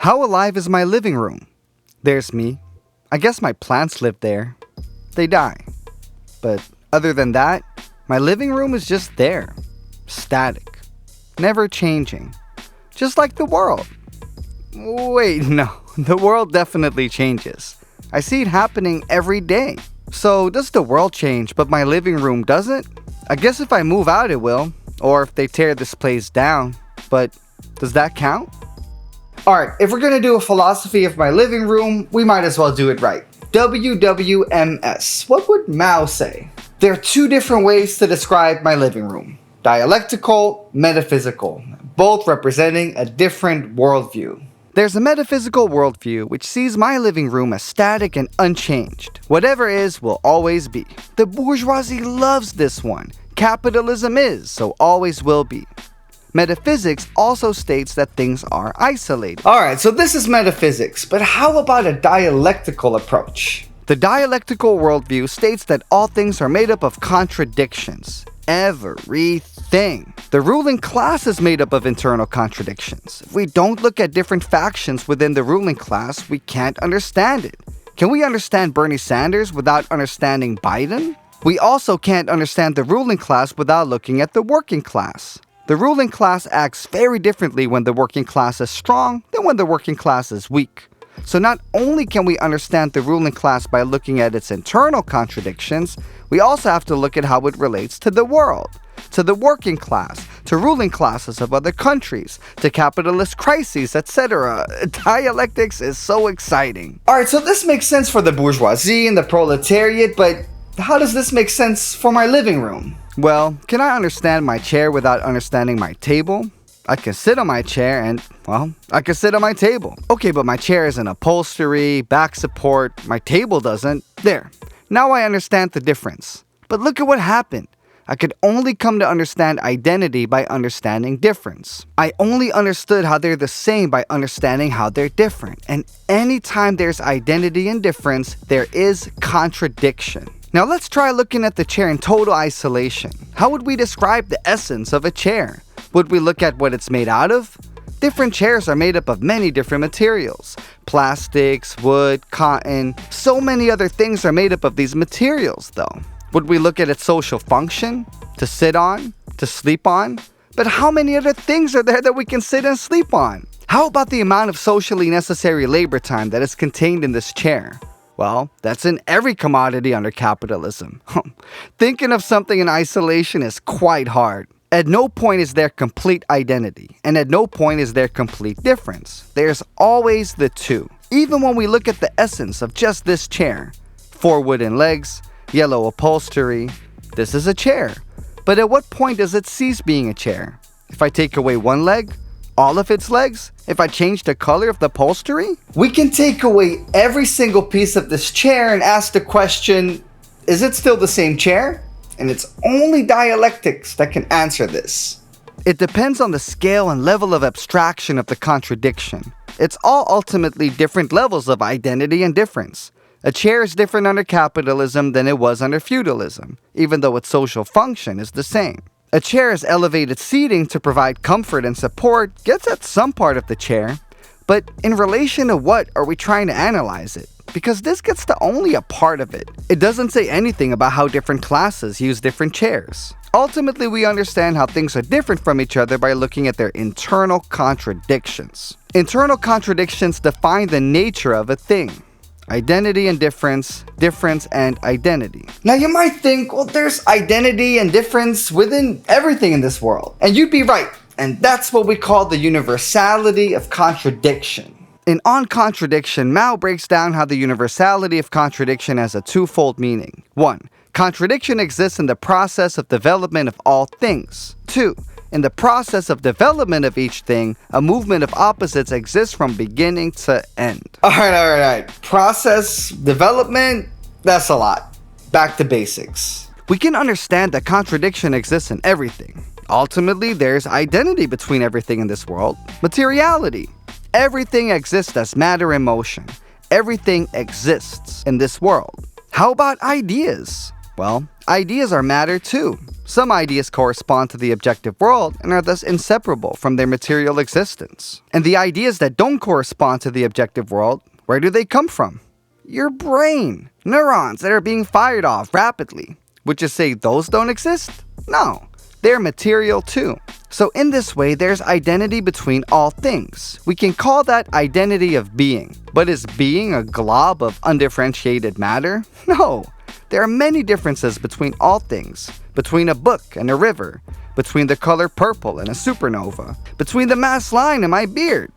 How alive is my living room? There's me. I guess my plants live there. They die. But other than that, my living room is just there. Static. Never changing. Just like the world. Wait, no. The world definitely changes. I see it happening every day. So does the world change, but my living room doesn't? I guess if I move out it will. Or if they tear this place down. But does that count? Alright, if we're gonna do a philosophy of my living room, we might as well do it right. WWMS. What would Mao say? There are two different ways to describe my living room. Dialectical, metaphysical. Both representing a different worldview. There's a metaphysical worldview which sees my living room as static and unchanged. Whatever is will always be. The bourgeoisie loves this one. Capitalism is, so always will be. Metaphysics also states that things are isolated. Alright, so this is metaphysics, but how about a dialectical approach? The dialectical worldview states that all things are made up of contradictions. Everything. The ruling class is made up of internal contradictions. If we don't look at different factions within the ruling class, we can't understand it. Can we understand Bernie Sanders without understanding Biden? We also can't understand the ruling class without looking at the working class. The ruling class acts very differently when the working class is strong than when the working class is weak. So not only can we understand the ruling class by looking at its internal contradictions, we also have to look at how it relates to the world, to the working class, to ruling classes of other countries, to capitalist crises, etc. Dialectics is so exciting. Alright, so this makes sense for the bourgeoisie and the proletariat, but how does this make sense for my living room? Well, can I understand my chair without understanding my table? I can sit on my chair and, well, I can sit on my table. Okay, but my chair is an upholstery, back support, my table doesn't. There. Now I understand the difference. But look at what happened. I could only come to understand identity by understanding difference. I only understood how they're the same by understanding how they're different. And anytime there's identity and difference, there is contradiction. Now let's try looking at the chair in total isolation. How would we describe the essence of a chair? Would we look at what it's made out of? Different chairs are made up of many different materials. Plastics, wood, cotton, so many other things are made up of these materials though. Would we look at its social function? To sit on? To sleep on? But how many other things are there that we can sit and sleep on? How about the amount of socially necessary labor time that is contained in this chair? Well, that's in every commodity under capitalism. Thinking of something in isolation is quite hard. At no point is there complete identity, and at no point is there complete difference. There's always the two. Even when we look at the essence of just this chair, 4 wooden legs, yellow upholstery, this is a chair. But at what point does it cease being a chair? If I take away one leg? All of its legs? If I change the color of the upholstery? We can take away every single piece of this chair and ask the question, is it still the same chair? And it's only dialectics that can answer this. It depends on the scale and level of abstraction of the contradiction. It's all ultimately different levels of identity and difference. A chair is different under capitalism than it was under feudalism, even though its social function is the same. A chair's elevated seating to provide comfort and support gets at some part of the chair, but in relation to what are we trying to analyze it? Because this gets to only a part of it. It doesn't say anything about how different classes use different chairs. Ultimately, we understand how things are different from each other by looking at their internal contradictions. Internal contradictions define the nature of a thing. Identity and difference, difference and identity. Now you might think, well, there's identity and difference within everything in this world. And you'd be right. And that's what we call the universality of contradiction. In On Contradiction, Mao breaks down how the universality of contradiction has a twofold meaning. 1. Contradiction exists in the process of development of all things. 2. In the process of development of each thing, a movement of opposites exists from beginning to end. Alright. Process, development, that's a lot. Back to basics. We can understand that contradiction exists in everything. Ultimately, there's identity between everything in this world. Materiality. Everything exists as matter in motion. Everything exists in this world. How about ideas? Well, ideas are matter too. Some ideas correspond to the objective world and are thus inseparable from their material existence. And the ideas that don't correspond to the objective world, where do they come from? Your brain. Neurons that are being fired off rapidly. Would you say those don't exist? No, they're material too. So in this way, there's identity between all things. We can call that identity of being. But is being a glob of undifferentiated matter? No. There are many differences between all things. Between a book and a river. Between the color purple and a supernova. Between the mass line and my beard.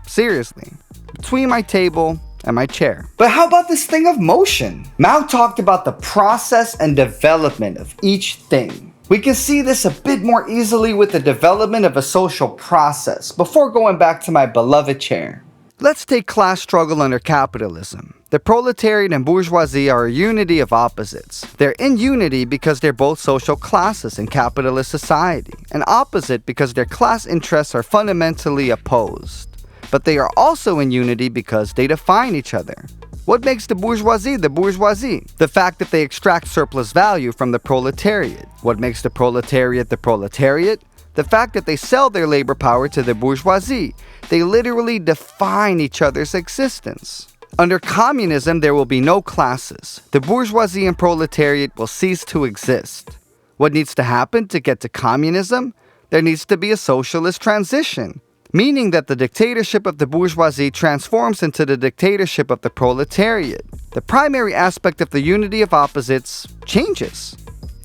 Seriously. Between my table and my chair. But how about this thing of motion? Mao talked about the process and development of each thing. We can see this a bit more easily with the development of a social process before going back to my beloved chair. Let's take class struggle under capitalism. The proletariat and bourgeoisie are a unity of opposites. They're in unity because they're both social classes in capitalist society, and opposite because their class interests are fundamentally opposed. But they are also in unity because they define each other. What makes the bourgeoisie the bourgeoisie? The fact that they extract surplus value from the proletariat. What makes the proletariat the proletariat? The fact that they sell their labor power to the bourgeoisie. They literally define each other's existence. Under communism, there will be no classes. The bourgeoisie and proletariat will cease to exist. What needs to happen to get to communism? There needs to be a socialist transition. Meaning that the dictatorship of the bourgeoisie transforms into the dictatorship of the proletariat. The primary aspect of the unity of opposites changes.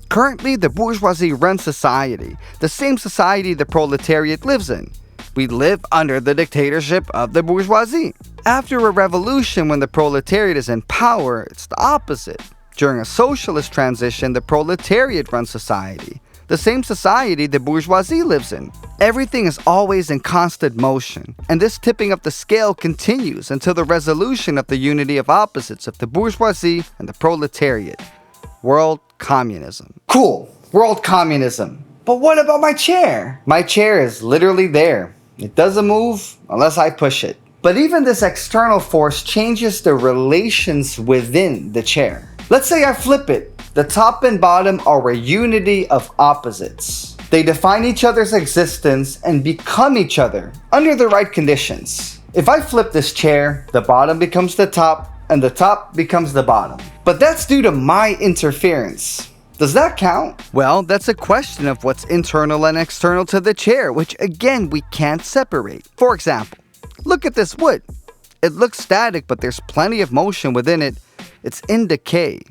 Currently, the bourgeoisie runs society, the same society the proletariat lives in. We live under the dictatorship of the bourgeoisie. After a revolution, when the proletariat is in power, it's the opposite. During a socialist transition, the proletariat runs society, the same society the bourgeoisie lives in. Everything is always in constant motion, and this tipping of the scale continues until the resolution of the unity of opposites of the bourgeoisie and the proletariat. World communism. Cool, world communism. But what about my chair? My chair is literally there. It doesn't move unless I push it. But even this external force changes the relations within the chair. Let's say I flip it. The top and bottom are a unity of opposites. They define each other's existence and become each other under the right conditions. If I flip this chair, the bottom becomes the top and the top becomes the bottom. But that's due to my interference. Does that count? Well, that's a question of what's internal and external to the chair, which again, we can't separate. For example, look at this wood. It looks static, but there's plenty of motion within it. It's in decay.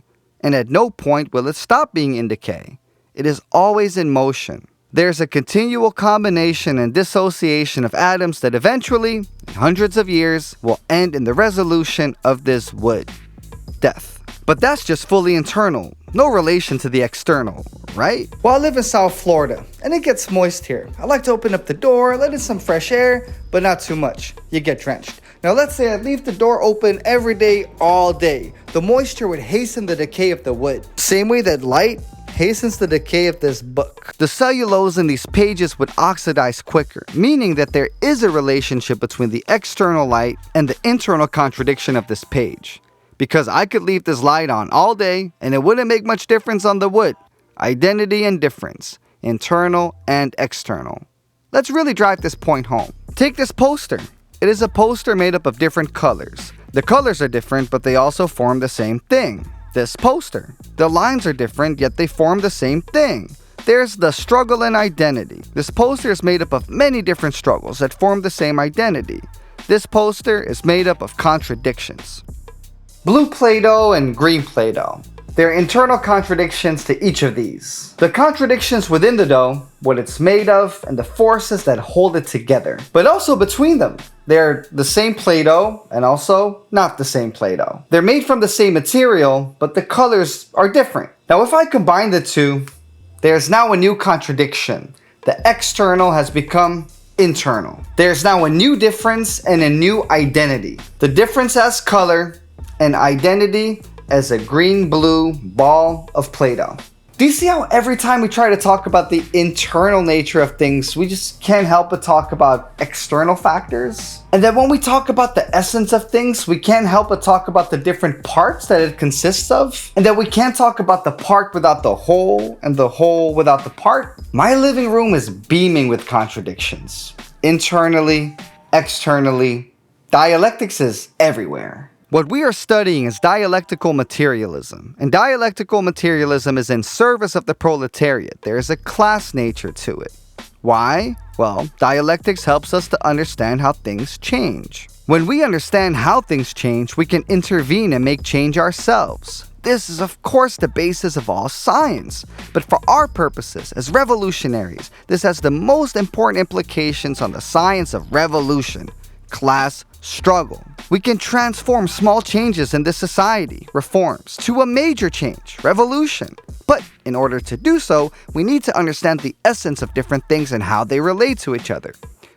And at no point will it stop being in decay. It is always in motion. There's a continual combination and dissociation of atoms that eventually, in hundreds of years, will end in the resolution of this wood. Death. But that's just fully internal, no relation to the external, right? Well, I live in South Florida, and it gets moist here. I like to open up the door, let in some fresh air, but not too much. You get drenched. Now let's say I leave the door open every day, all day. The moisture would hasten the decay of the wood. Same way that light hastens the decay of this book. The cellulose in these pages would oxidize quicker, meaning that there is a relationship between the external light and the internal contradiction of this page. Because I could leave this light on all day and it wouldn't make much difference on the wood. Identity and difference, internal and external. Let's really drive this point home. Take this poster. It is a poster made up of different colors. The colors are different, but they also form the same thing. This poster. The lines are different, yet they form the same thing. There's the struggle and identity. This poster is made up of many different struggles that form the same identity. This poster is made up of contradictions. Blue Play-Doh and green Play-Doh. There are internal contradictions to each of these. The contradictions within the dough, what it's made of, and the forces that hold it together. But also between them. They're the same Play-Doh and also not the same Play-Doh. They're made from the same material, but the colors are different. Now if I combine the two, there's now a new contradiction. The external has become internal. There's now a new difference and a new identity. The difference as color and identity as a green-blue ball of Play-Doh. Do you see how every time we try to talk about the internal nature of things, we just can't help but talk about external factors? And then when we talk about the essence of things, we can't help but talk about the different parts that it consists of? And then we can't talk about the part without the whole, and the whole without the part? My living room is beaming with contradictions. Internally, externally, dialectics is everywhere. What we are studying is dialectical materialism, and dialectical materialism is in service of the proletariat. There is a class nature to it. Why? Well, dialectics helps us to understand how things change. When we understand how things change, we can intervene and make change ourselves. This is of course the basis of all science, but for our purposes as revolutionaries, this has the most important implications on the science of revolution, class struggle. We can transform small changes in this society, reforms, to a major change, revolution. But in order to do so, we need to understand the essence of different things and how they relate to each other.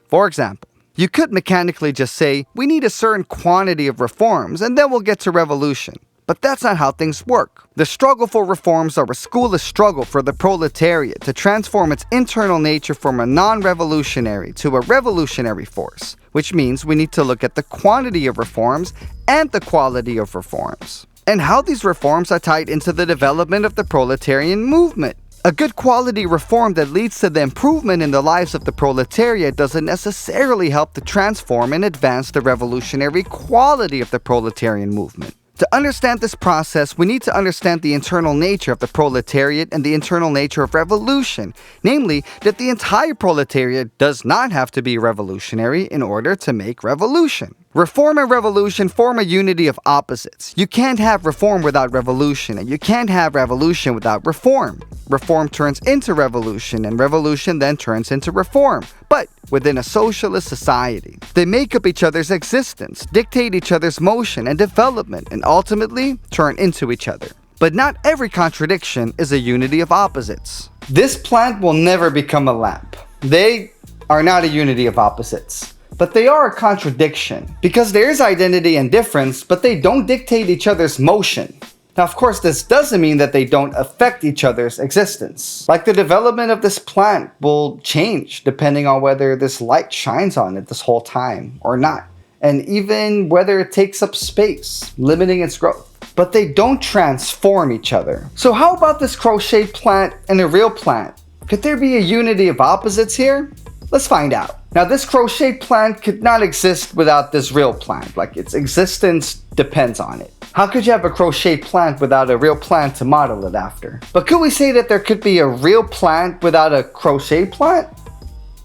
For example, you could mechanically just say, we need a certain quantity of reforms and then we'll get to revolution. But that's not how things work. The struggle for reforms are a schoolist struggle for the proletariat to transform its internal nature from a non-revolutionary to a revolutionary force, which means we need to look at the quantity of reforms and the quality of reforms, and how these reforms are tied into the development of the proletarian movement. A good quality reform that leads to the improvement in the lives of the proletariat doesn't necessarily help to transform and advance the revolutionary quality of the proletarian movement. To understand this process, we need to understand the internal nature of the proletariat and the internal nature of revolution, namely that the entire proletariat does not have to be revolutionary in order to make revolution. Reform and revolution form a unity of opposites. You can't have reform without revolution, and you can't have revolution without reform. Reform turns into revolution, and revolution then turns into reform, but within a socialist society. They make up each other's existence, dictate each other's motion and development, and ultimately turn into each other. But not every contradiction is a unity of opposites. This plant will never become a lamp. They are not a unity of opposites. But they are a contradiction, because there is identity and difference, but they don't dictate each other's motion. Now, of course, this doesn't mean that they don't affect each other's existence. Like the development of this plant will change depending on whether this light shines on it this whole time or not, and even whether it takes up space, limiting its growth. But they don't transform each other. So how about this crocheted plant and a real plant? Could there be a unity of opposites here? Let's find out. Now, this crocheted plant could not exist without this real plant. Like, its existence depends on it. How could you have a crocheted plant without a real plant to model it after? But could we say that there could be a real plant without a crocheted plant?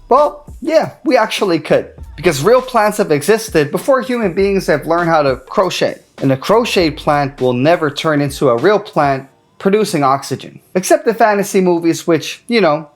Well, yeah, we actually could. Because real plants have existed before human beings have learned how to crochet. And a crocheted plant will never turn into a real plant producing oxygen. Except the fantasy movies which,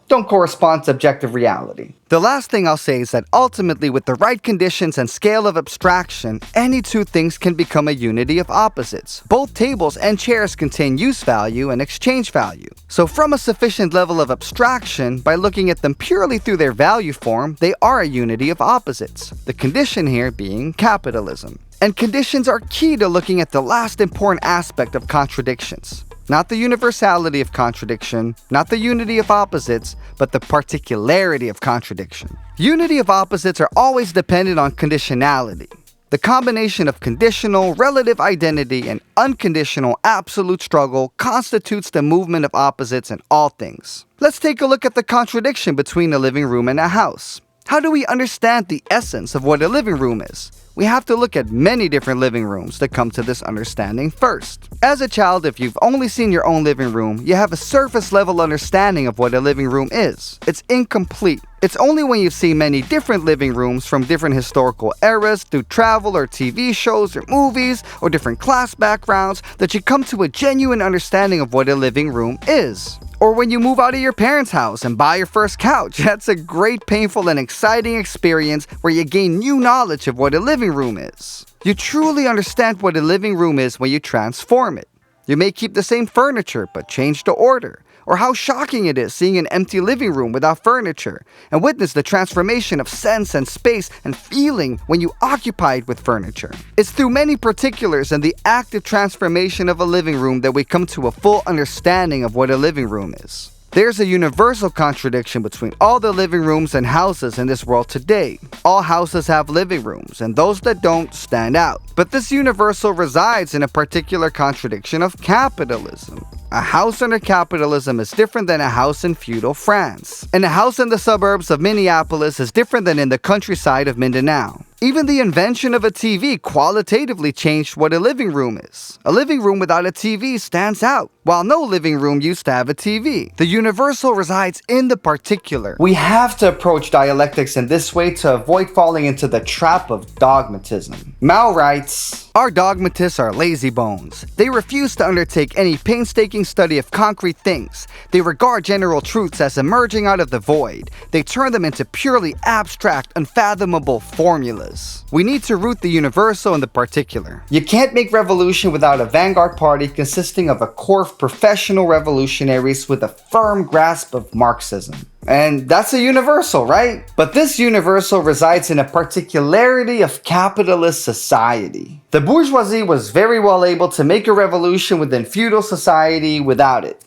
don't correspond to objective reality. The last thing I'll say is that ultimately, with the right conditions and scale of abstraction, any two things can become a unity of opposites. Both tables and chairs contain use value and exchange value. So from a sufficient level of abstraction, by looking at them purely through their value form, they are a unity of opposites. The condition here being capitalism. And conditions are key to looking at the last important aspect of contradictions. Not the universality of contradiction, not the unity of opposites, but the particularity of contradiction. Unity of opposites are always dependent on conditionality. The combination of conditional, relative identity and unconditional, absolute struggle constitutes the movement of opposites in all things. Let's take a look at the contradiction between a living room and a house. How do we understand the essence of what a living room is? We have to look at many different living rooms to come to this understanding first. As a child, if you've only seen your own living room, you have a surface level understanding of what a living room is. It's incomplete. It's only when you've seen many different living rooms from different historical eras through travel or TV shows or movies or different class backgrounds that you come to a genuine understanding of what a living room is. Or when you move out of your parents' house and buy your first couch, that's a great, painful, and exciting experience where you gain new knowledge of what a living room is. You truly understand what a living room is when you transform it. You may keep the same furniture but change the order, Or how shocking it is seeing an empty living room without furniture, and witness the transformation of sense and space and feeling when you occupy it with furniture. It's through many particulars and the active transformation of a living room that we come to a full understanding of what a living room is. There's a universal contradiction between all the living rooms and houses in this world today. All houses have living rooms, and those that don't stand out. But this universal resides in a particular contradiction of capitalism. A house under capitalism is different than a house in feudal France. And a house in the suburbs of Minneapolis is different than in the countryside of Mindanao. Even the invention of a TV qualitatively changed what a living room is. A living room without a TV stands out, while no living room used to have a TV. The universal resides in the particular. We have to approach dialectics in this way to avoid falling into the trap of dogmatism. Mao writes, "Our dogmatists are lazy bones. They refuse to undertake any painstaking study of concrete things. They regard general truths as emerging out of the void. They turn them into purely abstract, unfathomable formulas. We need to root the universal in the particular. You can't make revolution without a vanguard party consisting of a core of professional revolutionaries with a firm grasp of Marxism." And that's a universal, right? But this universal resides in a particularity of capitalist society. The bourgeoisie was very well able to make a revolution within feudal society without it.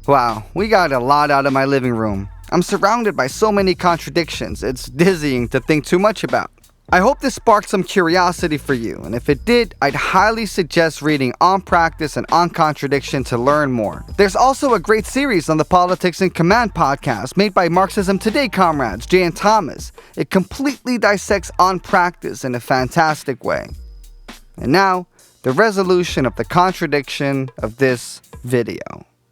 Wow, we got a lot out of my living room. I'm surrounded by so many contradictions, it's dizzying to think too much about. I hope this sparked some curiosity for you, and if it did, I'd highly suggest reading On Practice and On Contradiction to learn more. There's also a great series on the Politics in Command podcast made by Marxism Today comrades Jay and Thomas. It completely dissects On Practice in a fantastic way. And now, the resolution of the contradiction of this video.